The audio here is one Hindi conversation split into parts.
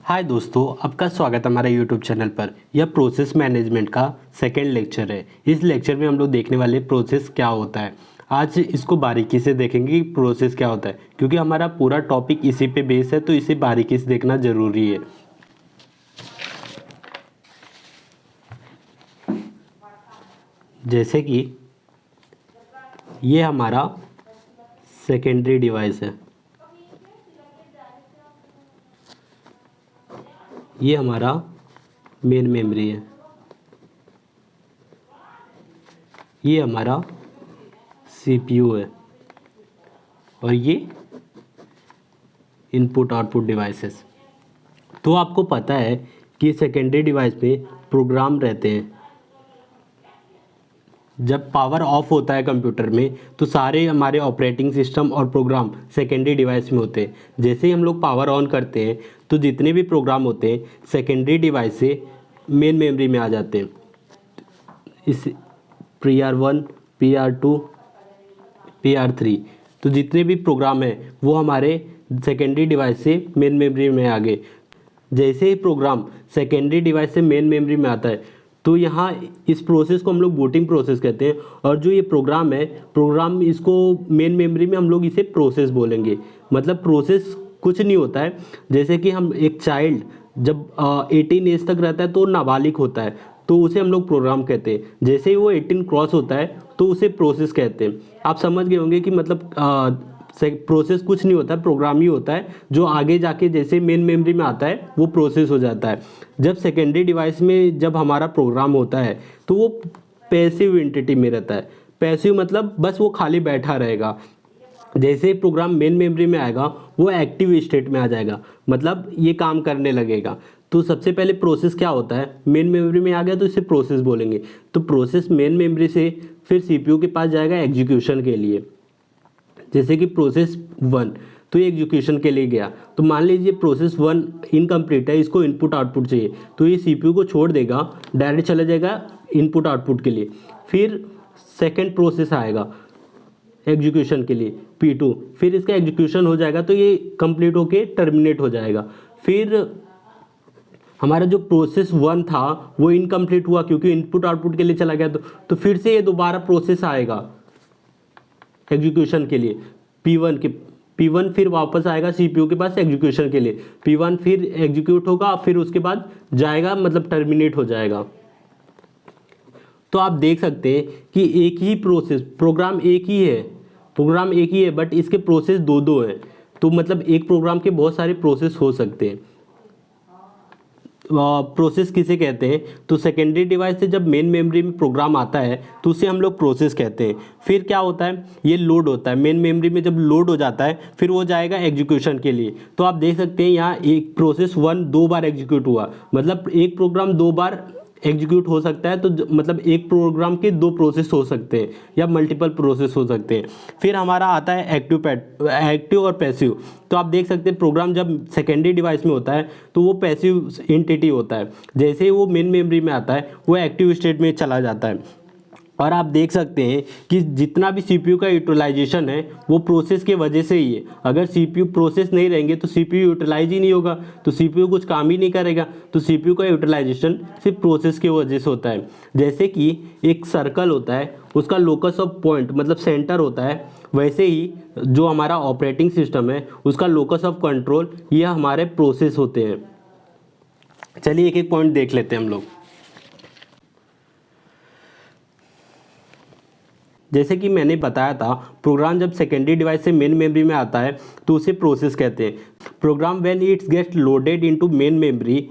हाय दोस्तों, आपका स्वागत है हमारे यूट्यूब चैनल पर। यह प्रोसेस मैनेजमेंट का सेकेंड लेक्चर है। इस लेक्चर में हम लोग देखने वाले प्रोसेस क्या होता है। आज इसको बारीकी से देखेंगे कि प्रोसेस क्या होता है, क्योंकि हमारा पूरा टॉपिक इसी पे बेस है, तो इसे बारीकी से देखना ज़रूरी है। जैसे कि ये हमारा सेकेंडरी डिवाइस है, ये हमारा मेन मेमोरी है, ये हमारा सीपीयू है और ये इनपुट आउटपुट डिवाइसेस। तो आपको पता है कि सेकेंडरी डिवाइस में प्रोग्राम रहते हैं। जब पावर ऑफ होता है कंप्यूटर में तो सारे हमारे ऑपरेटिंग सिस्टम और प्रोग्राम सेकेंडरी डिवाइस में होते हैं। जैसे ही हम लोग पावर ऑन करते हैं तो जितने भी प्रोग्राम होते हैं सेकेंडरी डिवाइस से मेन मेमोरी में आ जाते हैं। इस PR1, PR2, PR3, तो जितने भी प्रोग्राम हैं वो हमारे सेकेंडरी डिवाइस से मेन मेमोरी में आ गए। जैसे ही प्रोग्राम सेकेंडरी डिवाइस से मेन मेमोरी में आता है तो यहाँ इस प्रोसेस को हम लोग बूटिंग प्रोसेस कहते हैं। और जो ये प्रोग्राम है, प्रोग्राम इसको मेन मेमोरी में हम लोग इसे प्रोसेस बोलेंगे। मतलब प्रोसेस कुछ नहीं होता है। जैसे कि हम एक चाइल्ड जब 18 एज तक रहता है तो नाबालिग होता है, तो उसे हम लोग प्रोग्राम कहते हैं। जैसे ही वो 18 क्रॉस होता है तो उसे प्रोसेस कहते हैं। आप समझ गए होंगे कि मतलब प्रोसेस कुछ नहीं होता है, प्रोग्राम ही होता है जो आगे जाके जैसे मेन मेमोरी में आता है वो प्रोसेस हो जाता है। जब सेकेंडरी डिवाइस में जब हमारा प्रोग्राम होता है तो वो पैसिव एंटिटी में रहता है। पैसिव मतलब बस वो खाली बैठा रहेगा। जैसे ही प्रोग्राम मेन मेमोरी में आएगा वो एक्टिव स्टेट में आ जाएगा, मतलब ये काम करने लगेगा। तो सबसे पहले प्रोसेस क्या होता है, मेन मेमोरी में आ गया तो इसे प्रोसेस बोलेंगे। तो प्रोसेस मेन मेमोरी से फिर सीपीयू के पास जाएगा एग्जीक्यूशन के लिए। जैसे कि प्रोसेस 1 तो ये एग्जीक्यूशन के लिए गया, तो मान लीजिए प्रोसेस 1 इनकम्प्लीट है, इसको इनपुट आउटपुट चाहिए, तो ये सीपीयू को छोड़ देगा, डायरेक्ट चला जाएगा इनपुट आउटपुट के लिए। फिर सेकंड प्रोसेस आएगा एग्जीक्यूशन के लिए P2, फिर इसका एग्जीक्यूशन हो जाएगा तो ये कंप्लीट होके टर्मिनेट हो जाएगा। फिर हमारा जो प्रोसेस 1 था वो इनकम्प्लीट हुआ क्योंकि इनपुट आउटपुट के लिए चला गया, तो फिर से ये दोबारा प्रोसेस आएगा एग्जीक्यूशन के लिए P1 फिर वापस आएगा सीपीयू के पास एग्जीक्यूशन के लिए। P1 फिर एग्जीक्यूट होगा, फिर उसके बाद जाएगा, मतलब टर्मिनेट हो जाएगा। तो आप देख सकते हैं कि एक ही प्रोसेस, प्रोग्राम एक ही है बट इसके प्रोसेस दो हैं। तो मतलब एक प्रोग्राम के बहुत सारे प्रोसेस हो सकते हैं। प्रोसेस किसे कहते हैं, तो सेकेंडरी डिवाइस से जब मेन मेमोरी में प्रोग्राम आता है तो उसे हम लोग प्रोसेस कहते हैं। फिर क्या होता है, ये लोड होता है मेन मेमोरी में। जब लोड हो जाता है फिर वो जाएगा एग्जीक्यूशन के लिए। तो आप देख सकते हैं यहाँ एक प्रोसेस 1 2 बार एग्जीक्यूट हुआ, मतलब एक प्रोग्राम 2 बार एग्जीक्यूट हो सकता है। तो मतलब एक प्रोग्राम के 2 प्रोसेस हो सकते हैं या मल्टीपल प्रोसेस हो सकते हैं। फिर हमारा आता है एक्टिव और पैसिव। तो आप देख सकते हैं प्रोग्राम जब सेकेंडरी डिवाइस में होता है तो वो पैसिव एंटिटी होता है। जैसे ही वो मेन मेमोरी में आता है वो एक्टिव स्टेट में चला जाता है। और आप देख सकते हैं कि जितना भी सीपीयू का यूटिलाइजेशन है वो प्रोसेस के वजह से ही है। अगर सीपीयू प्रोसेस नहीं रहेंगे तो सीपीयू यूटिलाइज ही नहीं होगा, तो सीपीयू कुछ काम ही नहीं करेगा। तो सीपीयू का यूटिलाइजेशन सिर्फ प्रोसेस की वजह से होता है। जैसे कि एक सर्कल होता है, उसका लोकस ऑफ पॉइंट मतलब सेंटर होता है, वैसे ही जो हमारा ऑपरेटिंग सिस्टम है उसका लोकस ऑफ कंट्रोल ये हमारे प्रोसेस होते हैं। चलिए एक एक पॉइंट देख लेते हैं हम लोग। जैसे कि मैंने बताया था, प्रोग्राम जब सेकेंडरी डिवाइस से मेन मेमोरी में आता है तो उसे प्रोसेस कहते हैं। Program when it's gets loaded into main memory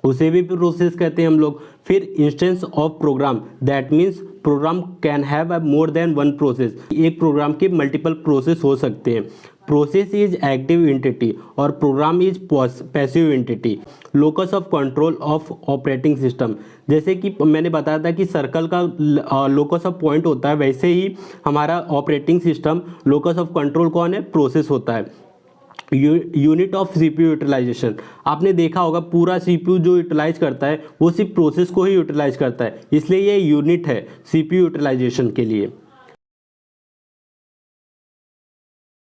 उसे भी प्रोसेस कहते हैं हम लोग। फिर instance of program, that means program can have more than one process. एक प्रोग्राम के मल्टीपल प्रोसेस हो सकते हैं। प्रोसेस इज एक्टिव एंटिटी और program is passive entity. Locus of control of operating system, जैसे कि मैंने बताया था कि सर्कल का लोकस ऑफ पॉइंट होता है, वैसे ही हमारा operating system locus of control कौन है, प्रोसेस होता है। यूनिट ऑफ सीपीयू यूटिलाइजेशन, आपने देखा होगा पूरा सीपीयू जो यूटिलाइज करता है वो सिर्फ प्रोसेस को ही यूटिलाइज करता है, इसलिए ये यूनिट है सीपीयू यूटिलाइजेशन के लिए।